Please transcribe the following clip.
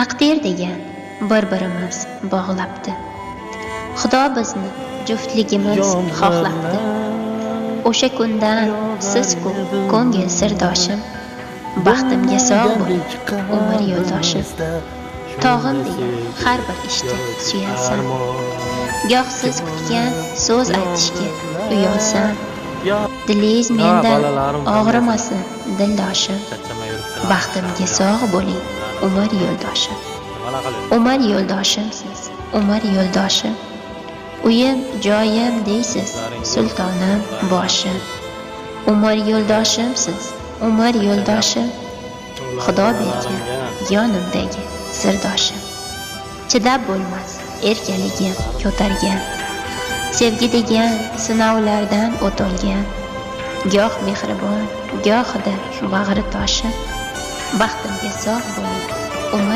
Taqdir degan bir-birimiz bog'labdi. Xudo bizni juftligimiz xohlabdi. O'sha kundan siz-ku ko'ngil sirdoshim, baxtimga sog' bo'ling umr yo'ldoshim. Tog'im degan har bir ishda suyansam, goh siz kutgan so'z aytishga uyalsam, dilingiz mendan og'rimasin dildoshim, baxtimga sog' bo'ling umr yo'ldoshim. Umr yo'ldoshimsiz, umr yo'ldoshim. Uyim joyim deysiz, sultonim boshim. Umr yo'ldoshimsiz, umr yo'ldoshim. Xudo bergan yonimdagi sirdoshim. Chidab bo'lmas erkaligim ko'targan, sevgi degan sinovlardan o'tolgan. Goh mehribon, gohida bag'ri toshim, baxtimga sog' bo'ling umr